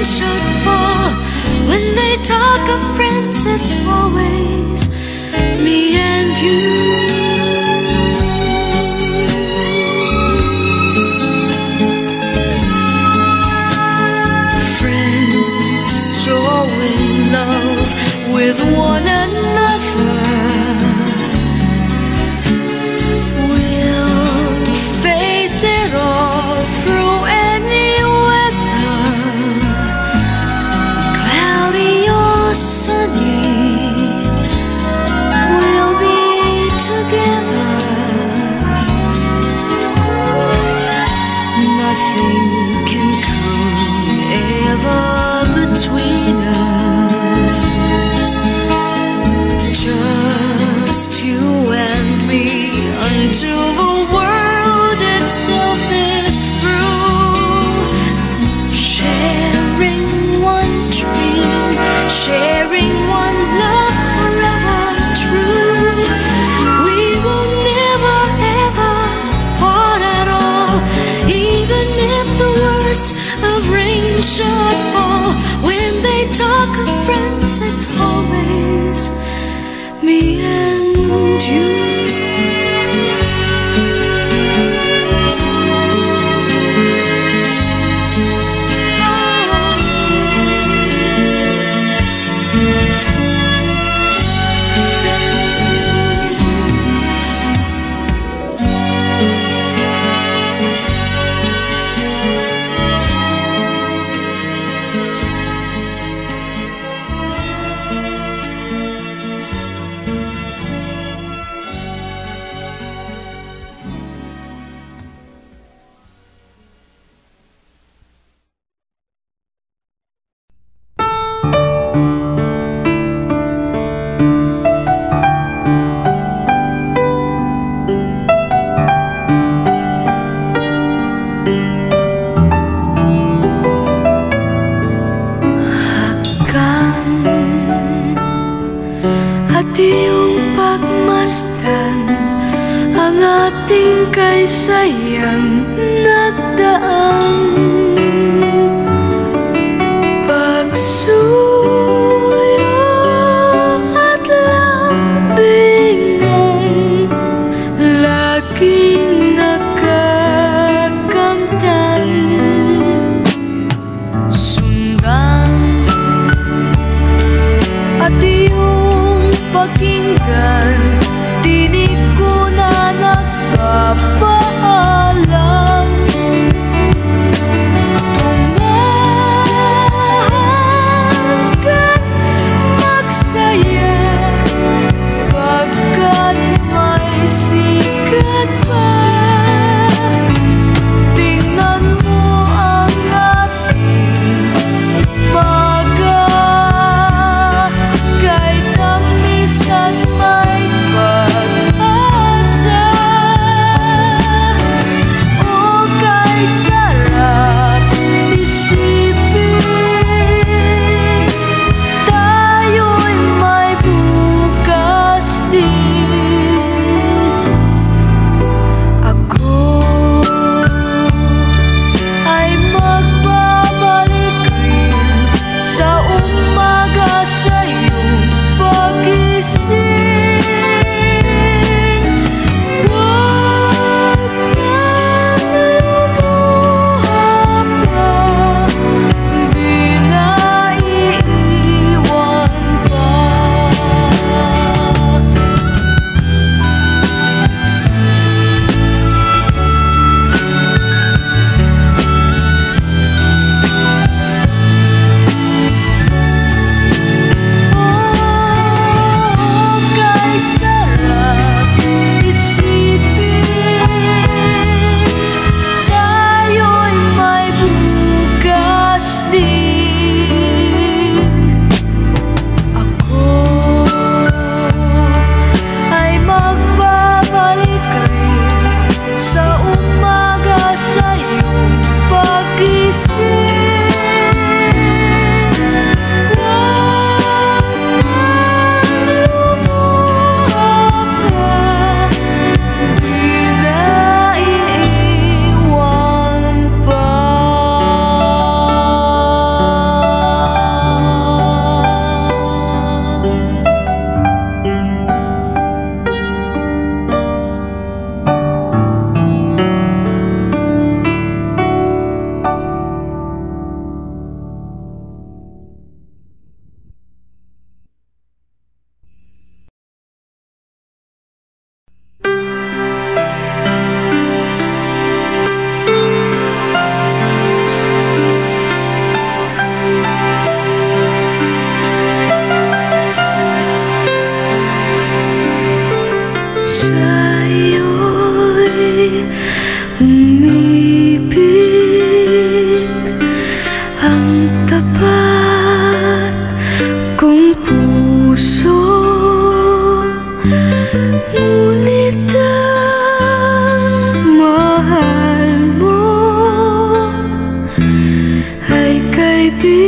rain should fall. When they talk of friends, it's always me and you. Love with one another, we'll face it all through any weather, cloudy or sunny, we'll be together. Nothing can come ever between us, just you and me until the world itself is through. Sharing one dream, sharing one love forever true. We will never ever part at all, even if the worst of rain should fall. When they talk of friends, it's always me and you. At iyong pagmasdan ang ating kaysayang nagdaan. Pagsuyo at lambingan, laging nagkakamtan. Sundan at iyong pakinggan, tinig ko na nagpapaalam. ay kaibigan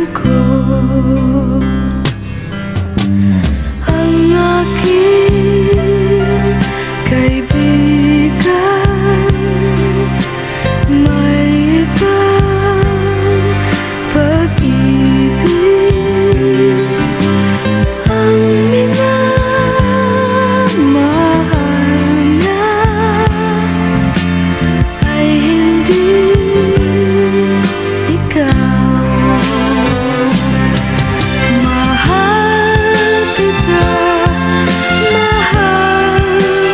ko. Ang aking kaibigan may ibang pag-ibig. Ang minamahal niya ay hindi ikaw. Mahal kita, mahal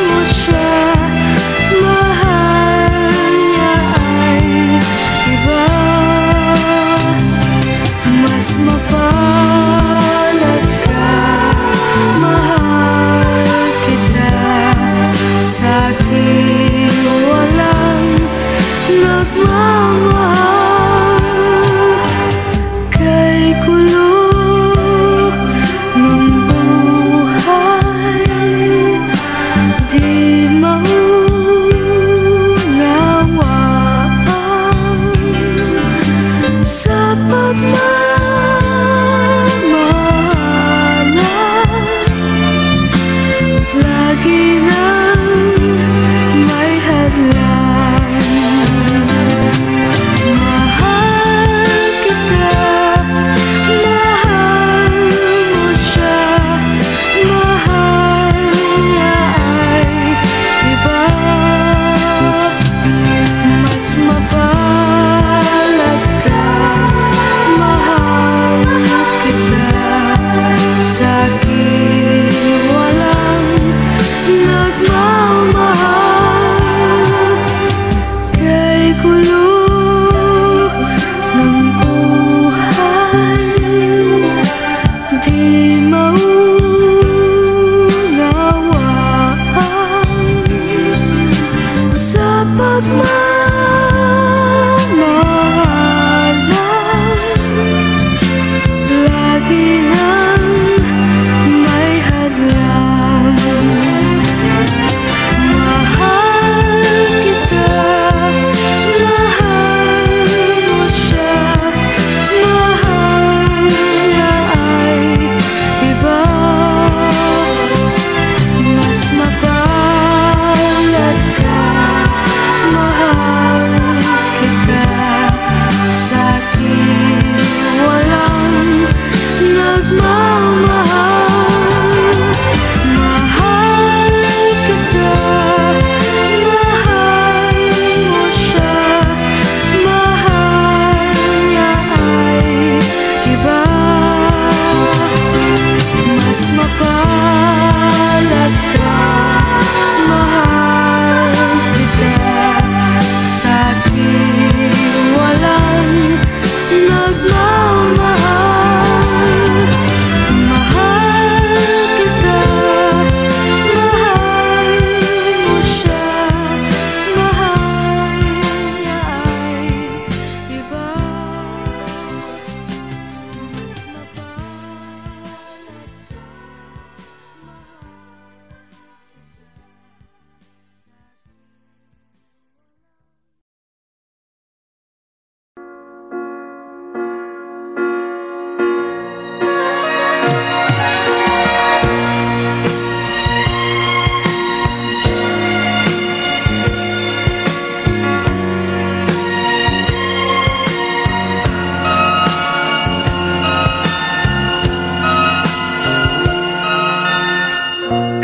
mo siya, mahal niya ay iba. Mas mapalad ka, mahal kita, sa'kin walang nagmamahal. Kay gulo ng buhay, di maunawaan sa pagmamahalan. Lagi nang may hadlang. Mahal kita, mahal mo siya, mahal niya ay iba. Mas mapalad ka, mahal kita, sa'kin walang nagmamahal. Kay gulo ng buhay, di maunawaan sa pagmamahalan. Lagi nang may hadlang. Mahal kita, mahal mo siya, mahal niya ay iba. Mas mapalad ka, mahal kita, sa'kin walang nagmamahal. Mahal kita, mahal mo siya, mahal niya ay iba. Mas mapalad ka, mahal kita, sa'kin walang nagmamahal. Mahal kita, mahal mo siya, mahal niya ay iba. Mas mapalad ka,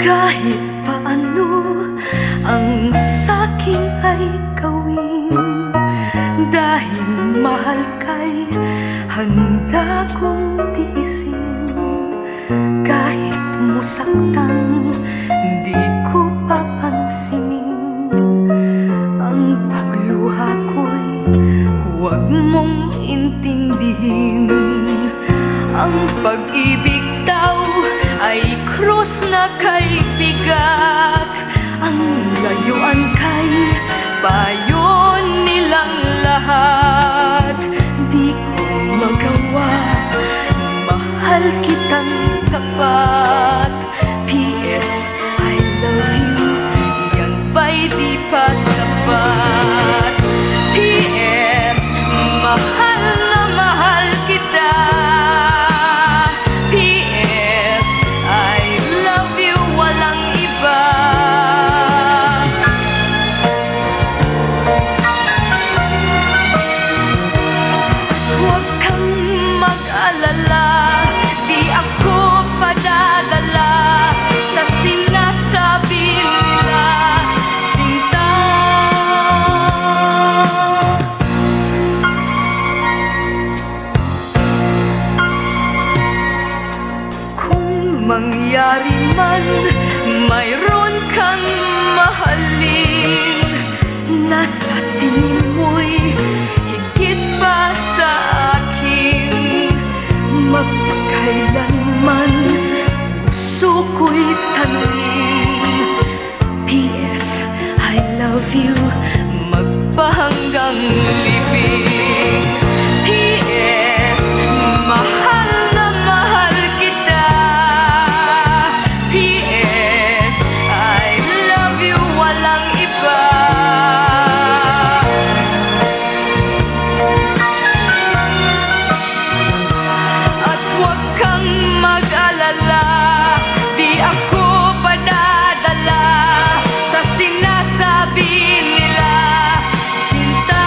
kahit paano ang sa'king ay gawin. Dahil mahal kay handa kong tiisin. Kahit musaktan, di ko papansinin. Ang pagluha ko'y huwag mong intindihin. Ang pag-ibig daw ay krus na kay bigat. Ang layuan kay payo nilang lahat. Di ko magawa, mahal kitang tapat. P.S. I love you, yan ba'y di pa sapat? nasa tingin mo'y higit pa sa akin. Magpakailanman puso ko'y tanungin. P.S. I love you, magpahanggang libing. P.S. mahal na mahal kita. P.S. I love you, walang iba. At huwag kang mag-alala, di ako padadala sa sinasabi nila, sinta.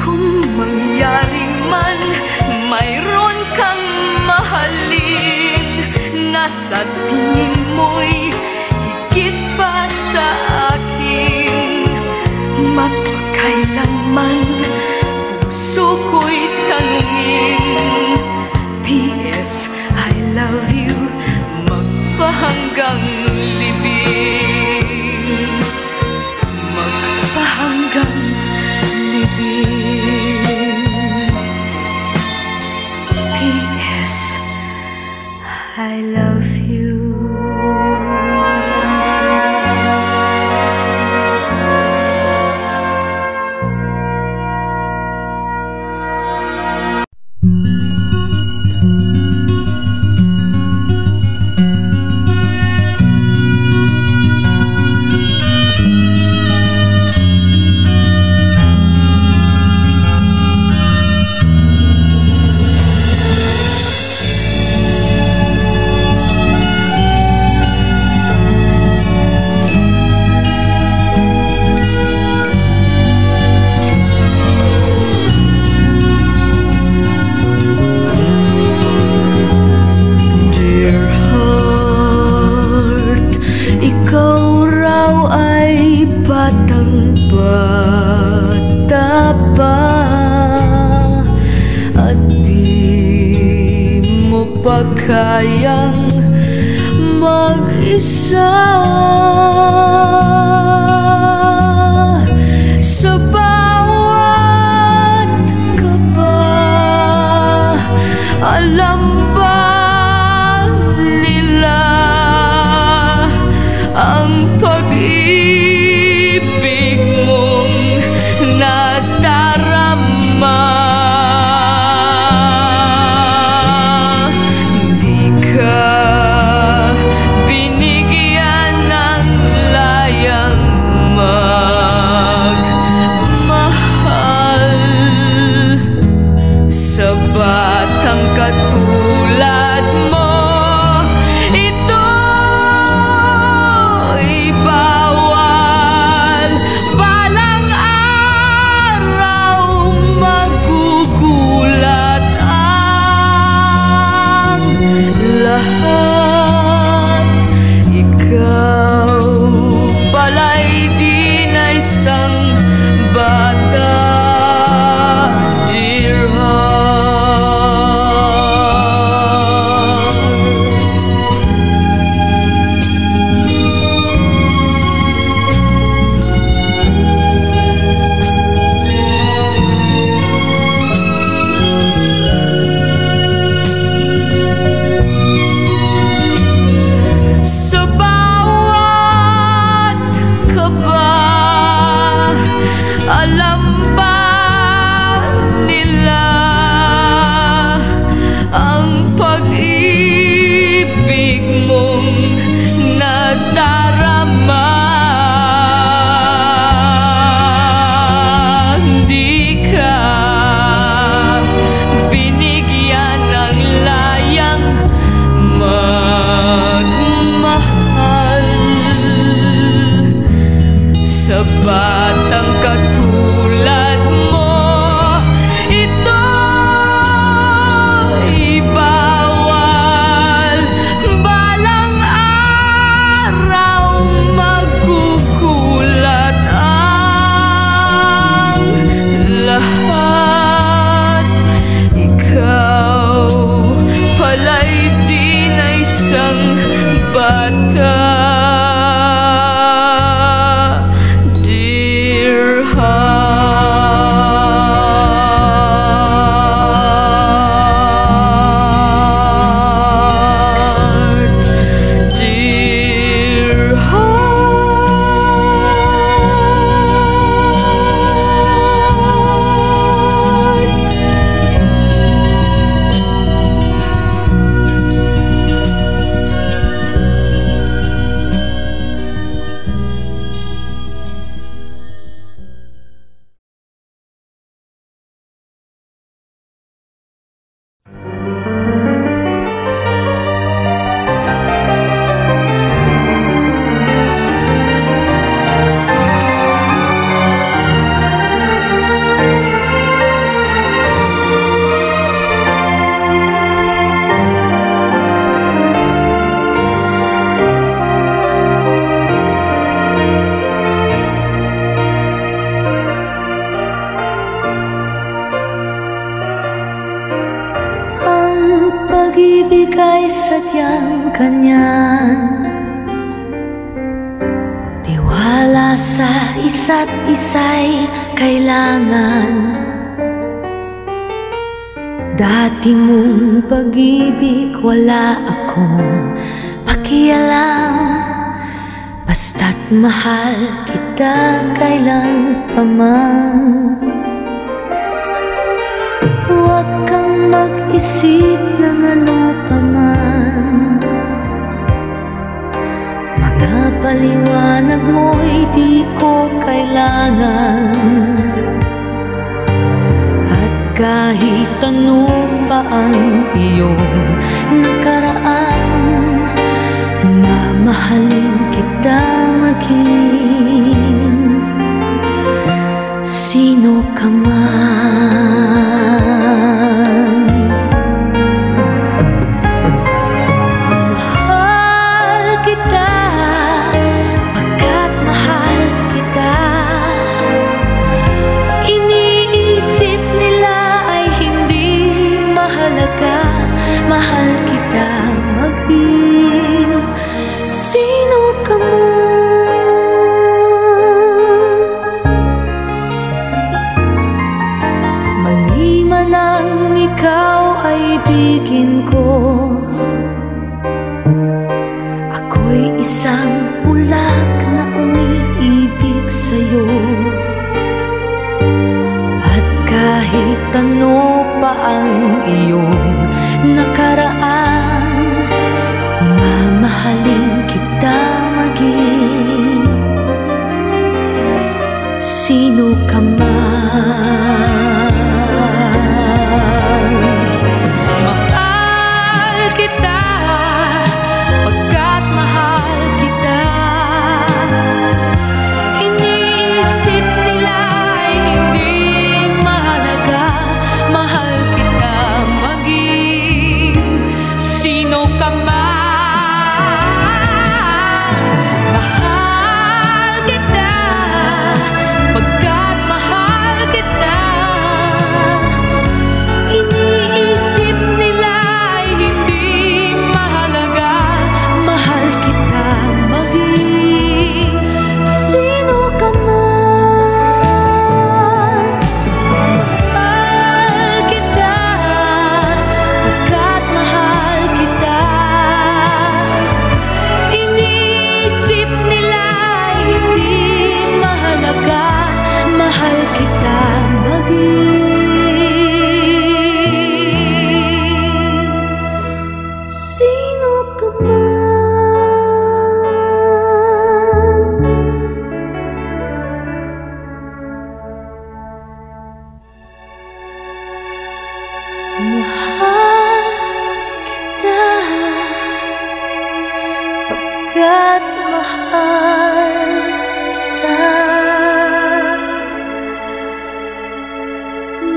Kung mangyari man mayroon kang mahalin, nasa tingin mo'y higit pa sa akin. Magpakailanman puso ko'y tanungin. P.S. I love you, magpahanggang libing. Magpahanggang libing. P.S. I love you. Kayang mag-isa sa bawat kaba. Alam ba nila ang pag-ibig mong nadarama? Katulad mo, ito ibawal. Balang araw magugulat ang lahat. Ikaw pala'y di na isang bata, dear heart. Alam ba nila ang pag-ibig mong nadarama? Di ka binigyan ng layang magmahal sa batang katulad mo. Ito ibawal. Balang araw magugulat ang lahat. Ikaw mata, dear heart, dear heart. Pag-ibig ay sadyang kanyan, tiwala sa isa't isa'y kailangan. Dati mong pag-ibig wala akong pakialam, basta't mahal kita kailan pa man. Huwag kang mag-isip ng ano pa man, mga paliwanag mo'y di ko kailangan. At kahit ano pa ang iyong nakaraan, mamahalin kita maging sino ka man. Mahal kita maging sino ka man. Maliman ang ikaw ay ibigin ko, ako'y isang ulak na umiibig sa'yo. At kahit ano pa ang iyong nakaraan, mamahalin kita maging sino ka man. Mahal kita pagkat mahal kita. Iniisip nila ay hindi mahalaga, mahal kita maging sino ka man. Mahal kita pagkat mahal kita. Iniisip nila ay hindi mahalaga, mahal kita maging sino ka man. Mahal kita pagkat mahal kita. Iniisip nila ay hindi mahalaga, mahal kita maging sino ka man. Mahal kita pagkat mahal kita.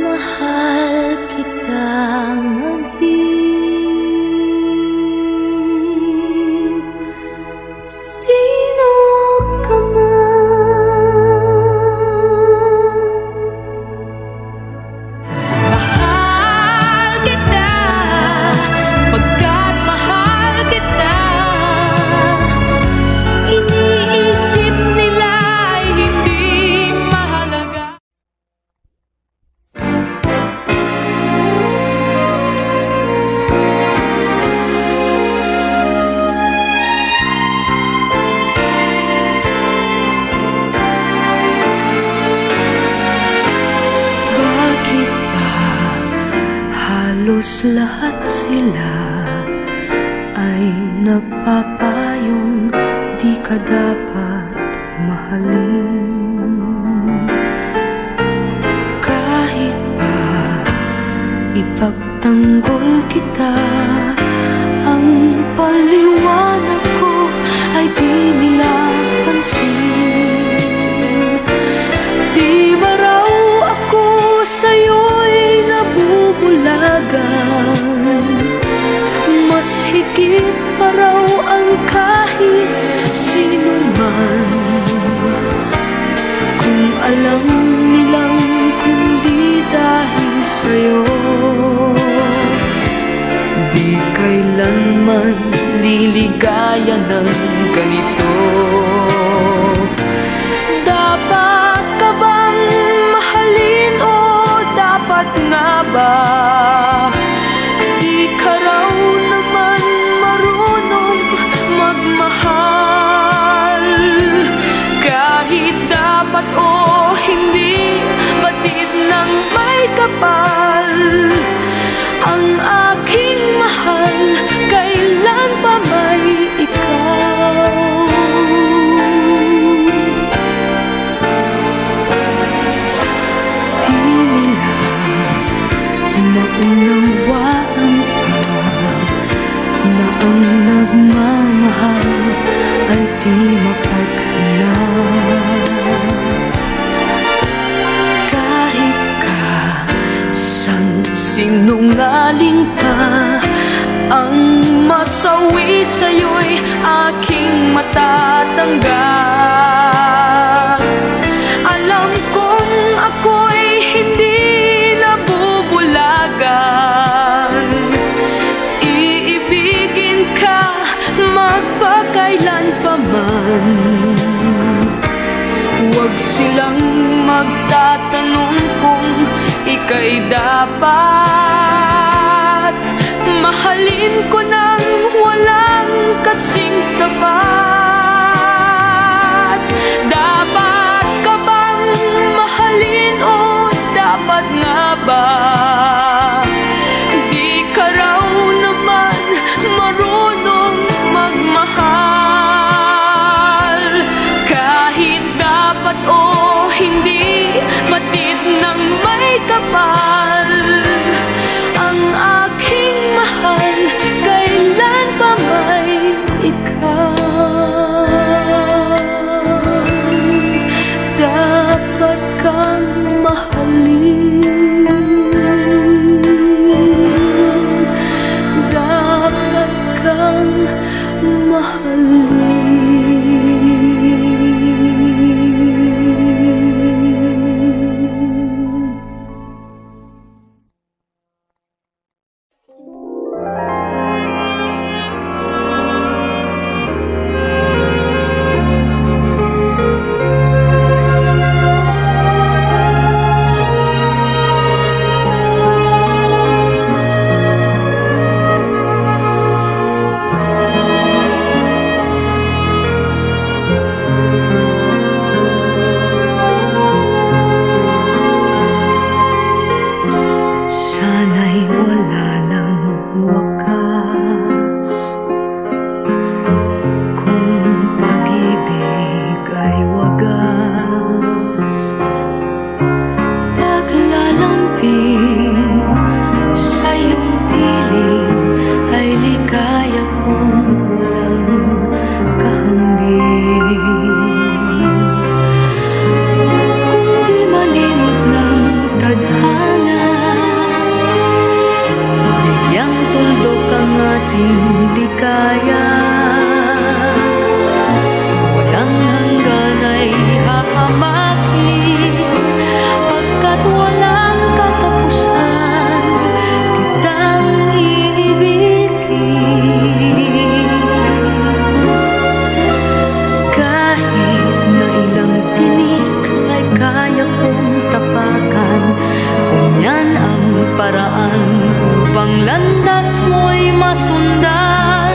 Mahal kita maging sino ka man. Mahal kita pagkat mahal kita. nagpapayong di ka dapat mahalin. Kahit pa ipagtanggol kita, ang paliwanag ko ay di nila pansin. Di ba raw ako sa'yo'y nabubulagan? Mas higit pa raw ang kahit sino man. Kung alam nilang kundi dahil sa'yo, di kailanman liligaya ng ganito. Dapat ka bang mahalin o dapat nga ba? Di ka raw naman marunong magmahal. Kahit dapat o hindi, batid ng may kapal. Ang aking mahal, kailan pa may ikaw? Di nila maunawaan pa na ang nagmamahal ay di mapaghanap. Kahit ka sinungaling pa, ang masawi sa'yo'y aking matatanggap. Alam kong ako'y hindi nabubulagan. Iibigin ka magpakailan pa man. Huwag silang magtatanong kung ika'y dapat mahalin ko nang walang kasing tapat. Dapat ka bang mahalin o dapat nga ba? Di ka raw naman marunong magmahal. Kahit dapat o hindi, batid ng may kapal. Ang aking mahal, kailan pa may ikaw? Dapat kang mahalin. Dapat kang mahalin. Paraan upang landas mo'y masundan.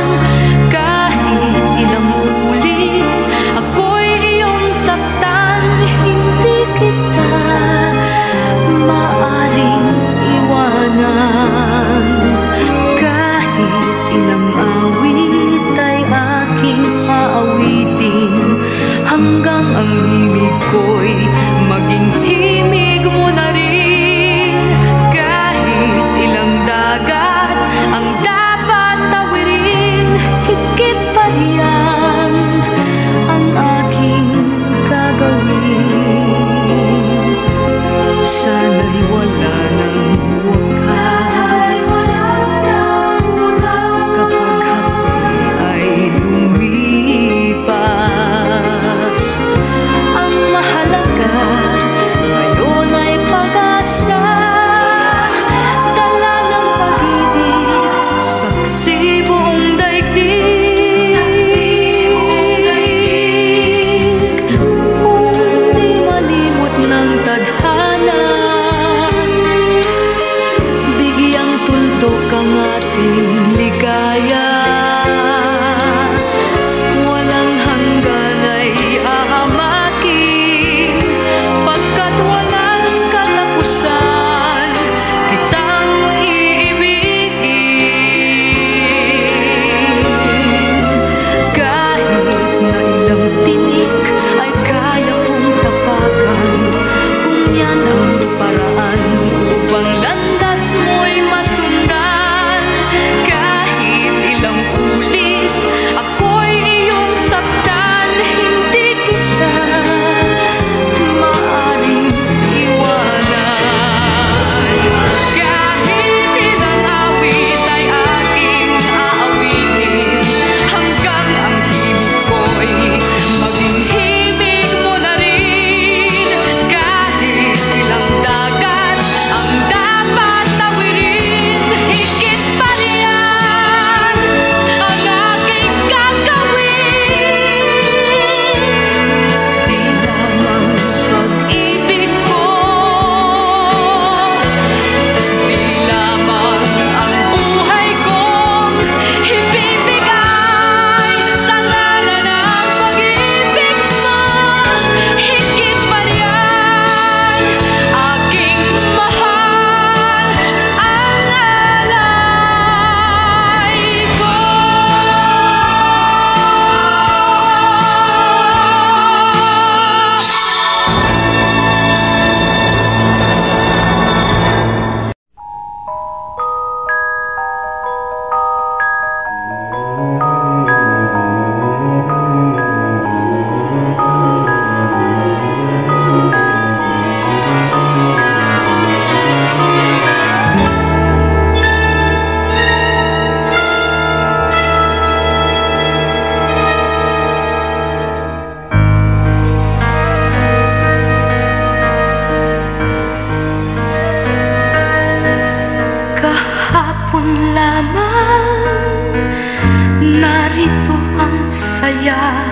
narito ang saya.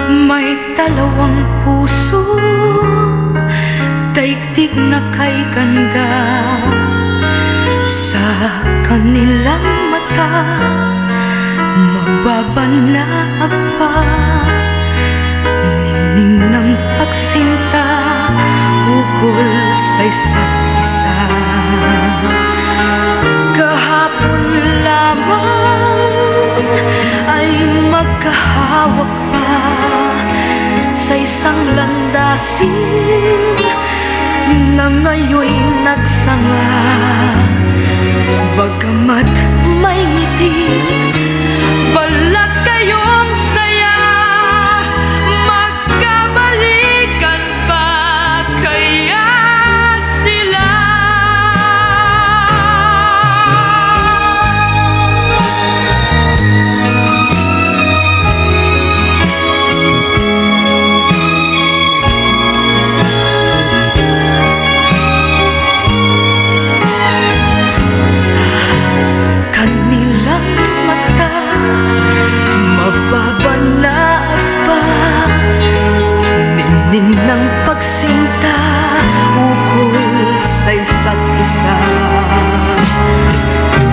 May dalawang puso, daigdig na kay ganda. Sa kanilang mata, mababa na agpa. Ningning ng pagsinta, ukol sa isa't isa. Kahapon lamang ay magkahawak pa sa isang landasin na ngayo'y nagsanga. Bagamat may ngiti, balat kayong saya. Magkabalikan ba kaya sila? Mababa na agpa, ningning ng pagsinta, ukol sa isa't isa.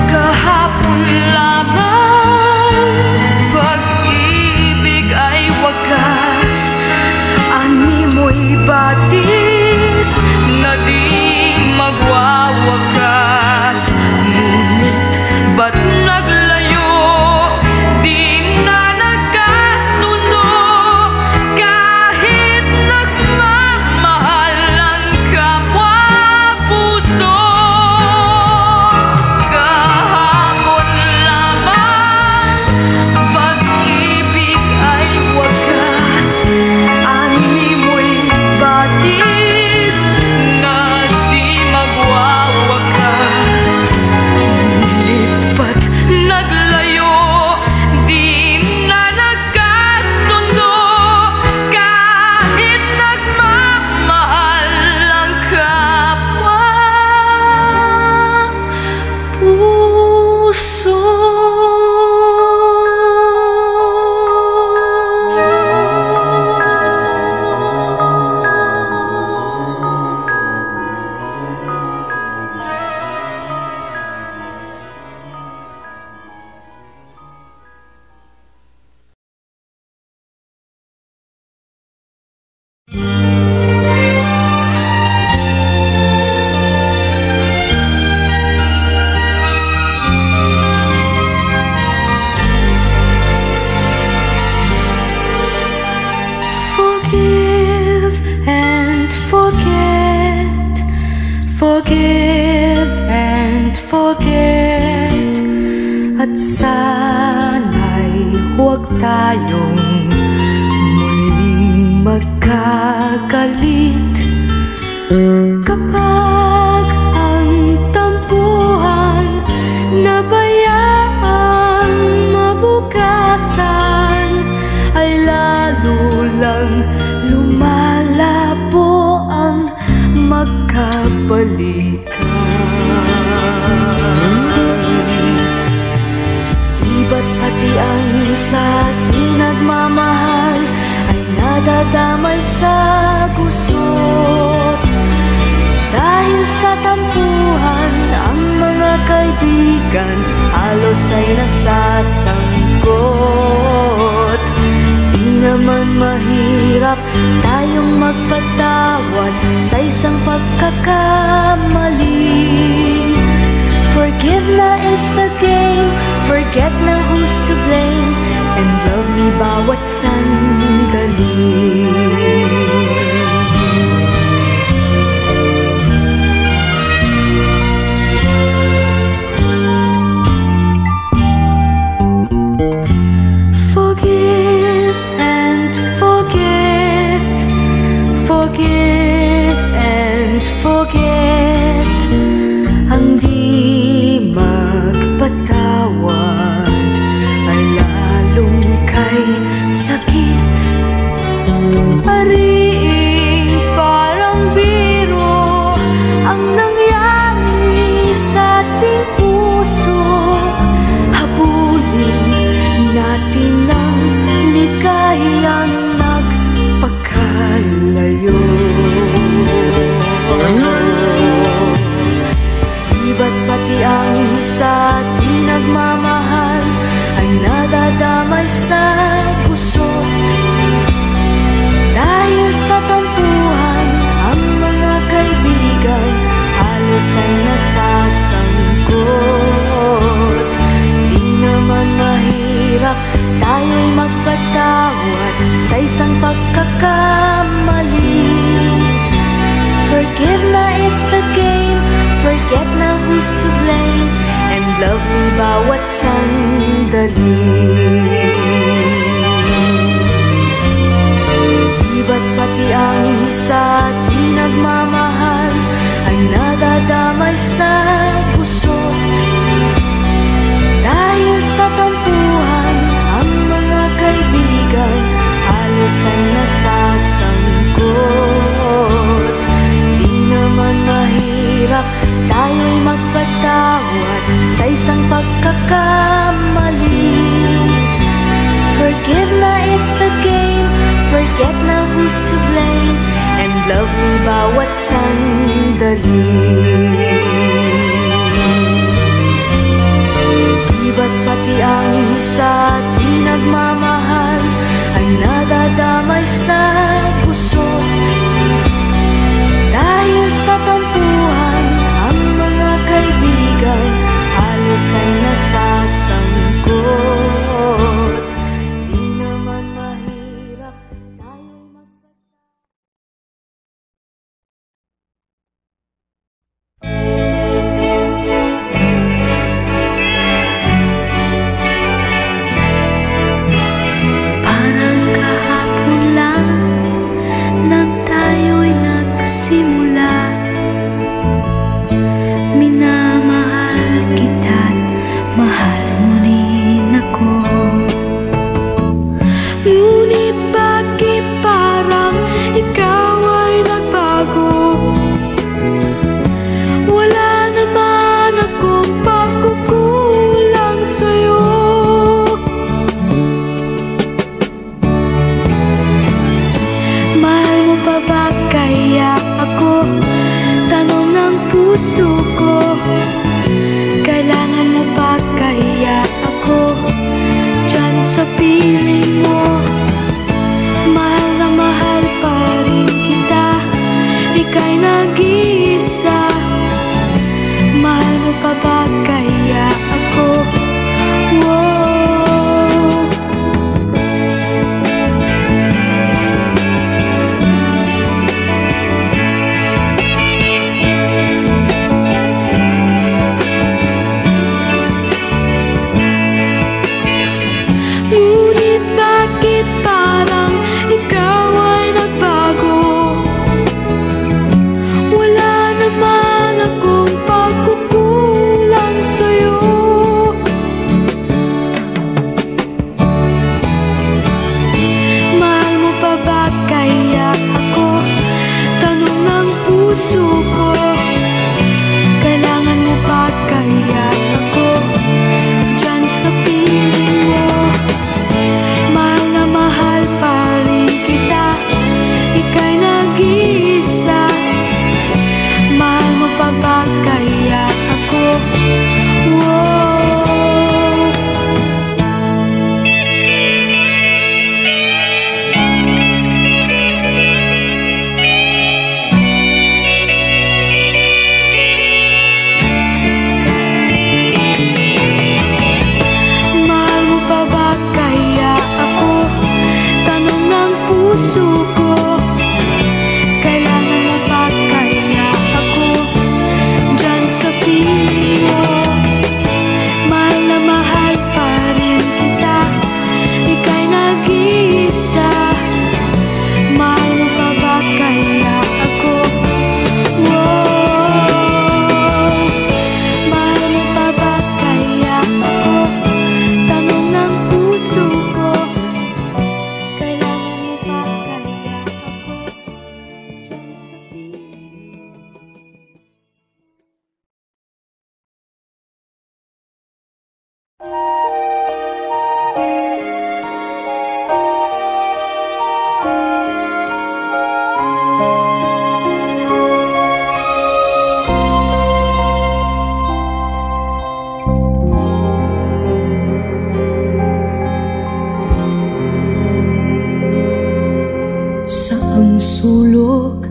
Kahapon lamang, pag-ibig ay wagas. Animo'y batis na di magwawakas. Ngunit ba't naglayo? Forgive and forget. At sana'y huwag tayong muling magkagalit. Kapag ang tampuhan nabayaang mabukasan, ay lalo lang lumalabo ang magkabalikan. Iba't pati ang sa ating nagmamahal ay nadadamay sa gusot. Dahil sa tampuhan, ang mga kaibigan halos ay nasasangkot. Di naman mahirap tayong magpatawad sa isang pagkakamali. Forgive na is the game, forget na who's to blame, and love me bawat sandali. Forgive and forget, forgive and forget. Ang di magpatawad ay lalong kay sakit. Ari ay nadadamay sa pusot. Dahil sa tampuhan, ang mga kaibigan halos ay nasasangkot. Di naman mahirap tayo'y magpatawad sa isang pagkakamali. Forgive na is the game, forget na who's to blame, and love me bawat sandali. Di ba't pati ang sa di nagmamahal ay nadadamay sa pusot? Dahil sa tampuhan, ang mga kaibigan halos ay nasasangkot. Di naman mahirap tayo'y magpatawad sa isang pagkakamali. Forgive na is the game, forget na who's to blame, and love me bawat sandali. Di ba't pati ang sa di nagmamahal ay nadadamay sa pusot? Dahil sa tampuhan, ang mga kaibigan halos ay nasasangkot. Di naman mahirap tayo'y parang kahapon lang nang tayo'y nagsimula. Minamahal kita't mahal mo rin ako. Ngunit bakit parang ikaw ay nagbago? Wala naman akong pagkukulang sa'yo. Mahal mo pa ba kaya ako? Tanong ng puso ko. Kailangan mo pa kaya ako dyan sa piling mo? Mahal na mahal pa rin kita, ika'y nag-iisa. Mahal mo pa ba kaya ako? Wow. Ngunit bakit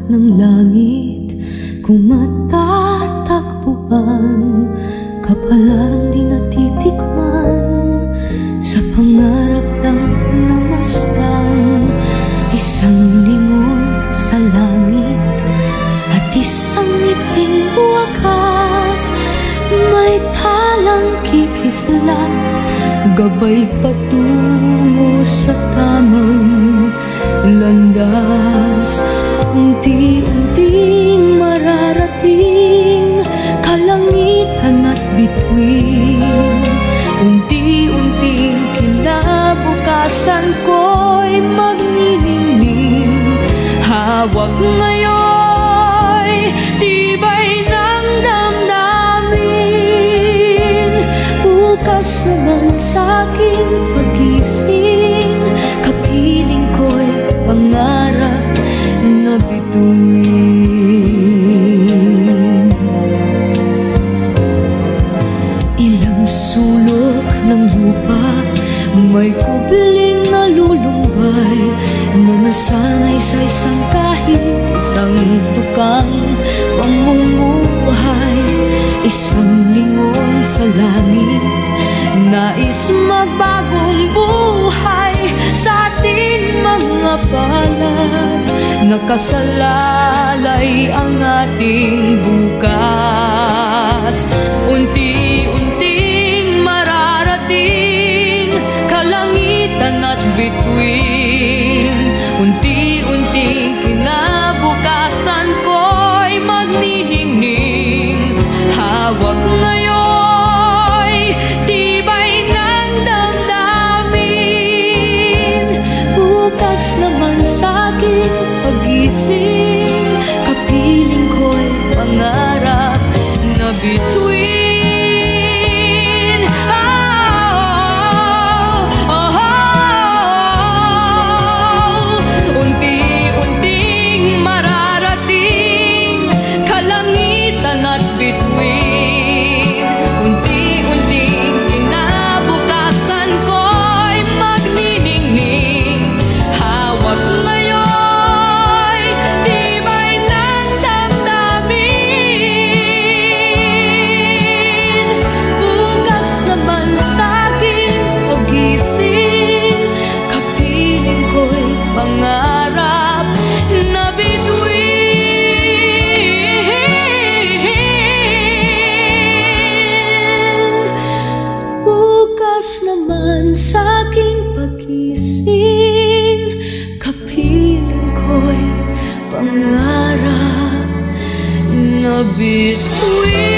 ng langit kung matatagpuan, kapalarang di natitikman, sa pangarap lang namastan. Isang lingon sa langit at isang ngiting wakas, may talang kikislat, gabay patungo sa tamang landas. Unti-unting mararating kalangitan at bituin, unti-unting kinabukasan ko'y magniningning. Hawak ngayon, tibay ng damdamin, bukas naman sa'king pagising, kapiling ko'y pangarap na bituin. Ilang sulok ng lupa, may kubling nalulumbay, na nasanay sa isang kahig, isang tukang pamumuhay. Isang lingon sa langit, nais magbagong buhay sa ating mga palad. Nakasalalay ang ating bukas, unti-unting mararating kalangitan at bituin, unti-unting kinabukasan ko'y magniningning. Hawak ngayon, tibay ng damdamin, bukas naman sa'king pagising, kapiling ko'y pangarap na bituin. Unti-unting mararating kalangitan at bituin, unti-unting kinabukasan ko'y magniningning. Hawak ngayon, tibay ng damdamin, bukas naman sa'king pagising, kapiling ko'y pangarap na bituin. Bukas naman sa'king pagising, kapiling ko'y pangarap na bituin.